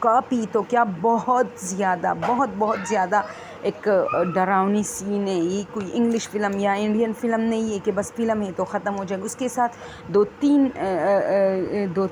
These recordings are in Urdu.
کاپی تو کیا بہت زیادہ ایک ڈراؤنی سین ہے. یہ کوئی انگلش فلم یا انڈین فلم نہیں ہے کہ بس فلم ہے تو ختم ہو جائے گا. اس کے ساتھ دو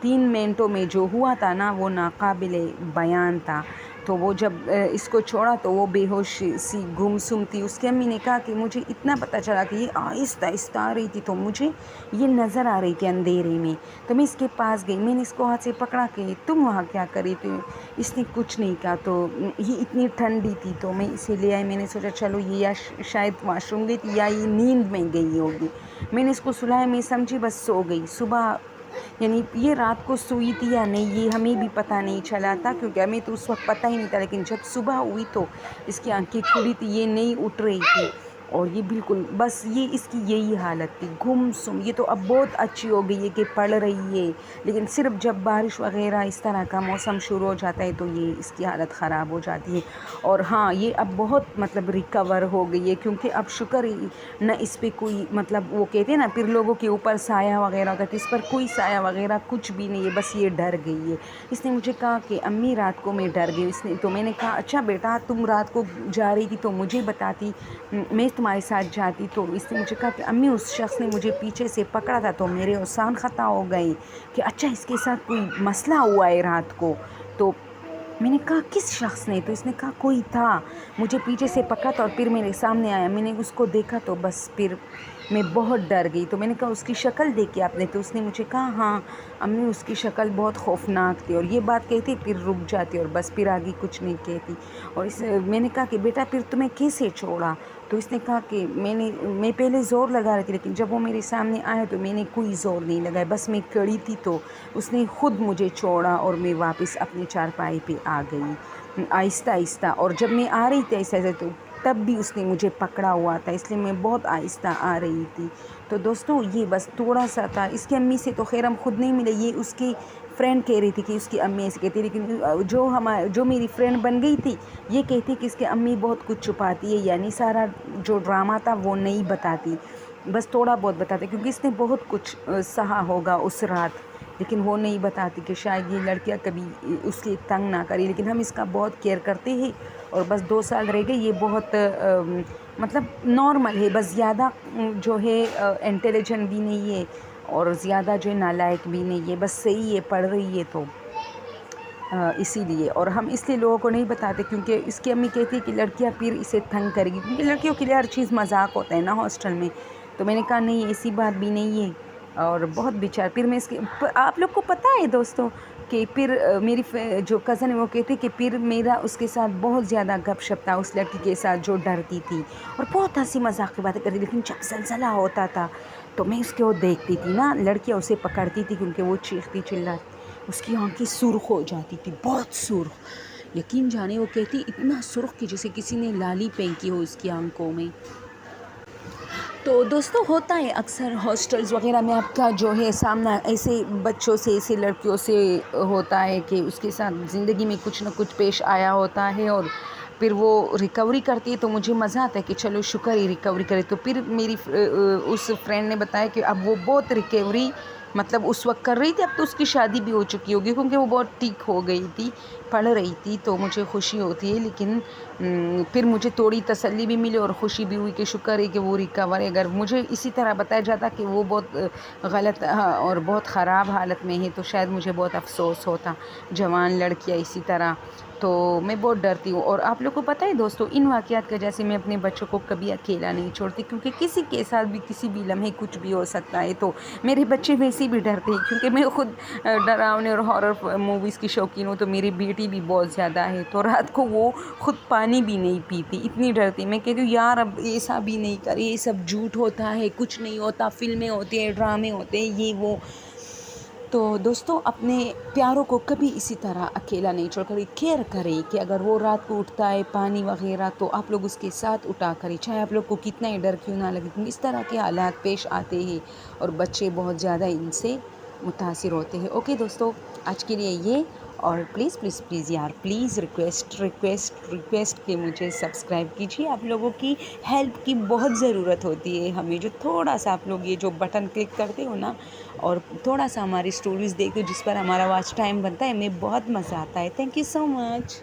تین منٹوں میں جو ہوا تھا نا وہ ناقابل بیان تھا. تو وہ جب اس کو چھوڑا تو وہ بے ہوش سی گمسم تھی. اس کی امی نے کہا کہ مجھے اتنا پتہ چلا کہ یہ آہستہ آہستہ آ رہی تھی تو مجھے یہ نظر آ رہی تھی اندھیرے میں. تو میں اس کے پاس گئی, میں نے اس کو ہاتھ سے پکڑا کہ تم وہاں کیا کری تھی. اس نے کچھ نہیں کہا. تو یہ اتنی ٹھنڈی تھی تو میں اسے لے آئی. میں نے سوچا چلو یہ یا شاید واش روم گئی تھی یا یہ نیند میں گئی ہوگی. میں نے اس کو سلایا, میں سمجھی بس سو گئی. صبح یعنی یہ رات کو سوئی تھی یا نہیں یہ ہمیں بھی پتہ نہیں چلا تھا کیونکہ ہمیں تو اس وقت پتہ ہی نہیں تھا. لیکن جب صبح ہوئی تو اس کی آنکھیں کھلی تھی, یہ نہیں اٹھ رہی تھی اور یہ بالکل بس یہ اس کی یہی حالت تھی گمسم. یہ تو اب بہت اچھی ہو گئی ہے کہ پڑھ رہی ہے, لیکن صرف جب بارش وغیرہ اس طرح کا موسم شروع ہو جاتا ہے تو یہ اس کی حالت خراب ہو جاتی ہے. اور ہاں یہ اب بہت مطلب ریکور ہو گئی ہے کیونکہ اب شکر ہے نہ اس پہ کوئی مطلب وہ کہتے ہیں نا پھر لوگوں کے اوپر سایہ وغیرہ ہوتا ہے, تو اس پر کوئی سایہ وغیرہ کچھ بھی نہیں ہے. بس یہ ڈر گئی ہے. اس نے مجھے کہا کہ امی رات کو میں ڈر گئی. تو میں نے کہا اچھا بیٹا تم رات کو جا رہی تھی تو مجھے بتاتی, میں تمہارے ساتھ جاتی. تو اس نے مجھے کہا کہ امی اس شخص نے مجھے پیچھے سے پکڑا تھا تو میرے اوسان خطا ہو گئے کہ اچھا اس کے ساتھ کوئی مسئلہ ہوا ہے رات کو. تو میں نے کہا کس شخص نے. تو اس نے کہا کوئی تھا مجھے پیچھے سے پکڑا تھا اور پھر میرے سامنے آیا. میں نے اس کو دیکھا تو بس پھر میں بہت ڈر گئی. تو میں نے کہا اس کی شکل دیکھی آپ نے. تو اس نے مجھے کہا ہاں امی اس کی شکل بہت خوفناک تھی. اور یہ بات کہتی پھر رک جاتی اور بس پھر آگے کچھ نہیں کہتی. اور میں نے کہا کہ بیٹا پھر تمہیں کیسے چھوڑا. تو اس نے کہا کہ میں پہلے زور لگا رہی تھی لیکن جب وہ میرے سامنے آیا تو میں نے کوئی زور نہیں لگایا, بس میں کھڑی تھی تو اس نے خود مجھے چھوڑا اور میں واپس اپنے چارپائی پہ آ گئی آہستہ آہستہ. اور جب میں آ رہی تھی ایسے تو تب بھی اس نے مجھے پکڑا ہوا تھا, اس لیے میں بہت آہستہ آ رہی تھی. تو دوستو یہ بس تھوڑا سا تھا. اس کی امی سے تو خیر ہم خود نہیں ملے, یہ اس کی فرینڈ کہہ رہی تھی کہ اس کی امی ایسے کہتی, لیکن جو میری فرینڈ بن گئی تھی یہ کہتی کہ اس کی امی بہت کچھ چھپاتی ہے, یعنی سارا جو ڈرامہ تھا وہ نہیں بتاتی, بس تھوڑا بہت بتاتے کیونکہ اس نے بہت کچھ سہا ہوگا اس رات, لیکن وہ نہیں بتاتی کہ شاید یہ لڑکیاں کبھی اس کی تنگ نہ کری. لیکن ہم اس کا بہت کیئر کرتے ہیں اور بس 2 سال رہ گئے. یہ بہت مطلب نارمل ہے, بس زیادہ جو ہے انٹیلیجنٹ بھی نہیں ہے اور زیادہ جو ہے نالائق بھی نہیں ہے, بس صحیح ہے پڑھ رہی ہے تو اسی لیے. اور ہم اس لیے لوگوں کو نہیں بتاتے کیونکہ اس کی امی کہتی ہے کہ لڑکیاں پھر اسے تنگ کرے گی کیونکہ لڑکیوں کے لیے ہر چیز مذاق ہوتا ہے نا ہاسٹل میں. تو میں نے کہا نہیں ایسی بات بھی نہیں ہے. اور بہت بیچار پھر میں اس کے آپ لوگ کو پتہ ہے دوستوں کہ پھر میری جو کزن ہے وہ کہتی کہ پھر میرا اس کے ساتھ بہت زیادہ گپ شپ تھا اس لڑکی کے ساتھ جو ڈرتی تھی اور بہت ہنسی مذاق کی باتیں کرتی. لیکن جب زلزلہ ہوتا تھا تو میں اس کو دیکھتی تھی نا, لڑکیاں اسے پکڑتی تھی کیونکہ وہ چیختی چلاتی, اس کی آنکھیں سرخ ہو جاتی تھی بہت سرخ. یقین جانے وہ کہتی اتنا سرخ کہ جیسے کسی نے لالی پھینکی ہو اس کی آنکھوں میں. تو دوستوں ہوتا ہے اکثر ہاسٹلز وغیرہ میں آپ کا جو ہے سامنا ایسے بچوں سے ایسے لڑکیوں سے ہوتا ہے کہ اس کے ساتھ زندگی میں کچھ نہ کچھ پیش آیا ہوتا ہے اور پھر وہ ریکوری کرتی ہے تو مجھے مزہ آتا ہے کہ چلو شکر ہی ریکوری کرے. تو پھر میری اس فرینڈ نے بتایا کہ اب وہ بہت ریکوری مطلب اس وقت کر رہی تھی, اب تو اس کی شادی بھی ہو چکی ہوگی کیونکہ وہ بہت ٹھیک ہو گئی تھی, پڑھ رہی تھی. تو مجھے خوشی ہوتی ہے لیکن پھر مجھے تھوڑی تسلی بھی ملی اور خوشی بھی ہوئی کہ شکر ہے کہ وہ ریکور ہے. اگر مجھے اسی طرح بتایا جاتا کہ وہ بہت غلط اور بہت خراب حالت میں ہے تو شاید مجھے بہت افسوس ہوتا. جوان لڑکیاں اسی طرح, تو میں بہت ڈرتی ہوں. اور آپ لوگ کو پتہ ہے دوستو ان واقعات کا جیسے میں اپنے بچوں کو کبھی اکیلا نہیں چھوڑتی کیونکہ کسی کے ساتھ بھی کسی بھی لمحے کچھ بھی ہو سکتا ہے. تو میرے بچے ویسے بھی ڈرتے ہیں کیونکہ میں خود ڈراؤنے اور ہارر موویز کی شوقین ہوں. تو میری بیٹی بھی بہت زیادہ ہے, تو رات کو وہ خود پانی بھی نہیں پیتی, اتنی ڈرتی. میں کہتی ہوں یار اب ایسا بھی نہیں کر, یہ سب جھوٹ ہوتا ہے, کچھ نہیں ہوتا, فلمیں ہوتی ہیں, ڈرامے ہوتے ہیں, یہ وہ. تو دوستو اپنے پیاروں کو کبھی اسی طرح اکیلا نہیں چھوڑ کر کیئر کریں کہ اگر وہ رات کو اٹھتا ہے پانی وغیرہ تو آپ لوگ اس کے ساتھ اٹھا کریں, چاہے آپ لوگ کو کتنا ہی ڈر کیوں نہ لگے. اس طرح کے حالات پیش آتے ہیں اور بچے بہت زیادہ ان سے متاثر ہوتے ہیں. اوکے دوستو آج کے لیے یہ, اور پلیز پلیز پلیز یار پلیز ریکویسٹ کہ مجھے سبسکرائب کیجیے. آپ لوگوں کی ہیلپ کی بہت ضرورت ہوتی ہے ہمیں, جو تھوڑا سا آپ لوگ یہ جو بٹن کلک کرتے ہو نا, اور تھوڑا سا ہماری اسٹوریز دیکھتے ہو جس پر ہمارا واچ ٹائم بنتا ہے, ہمیں بہت مزہ آتا ہے. Thank you so much.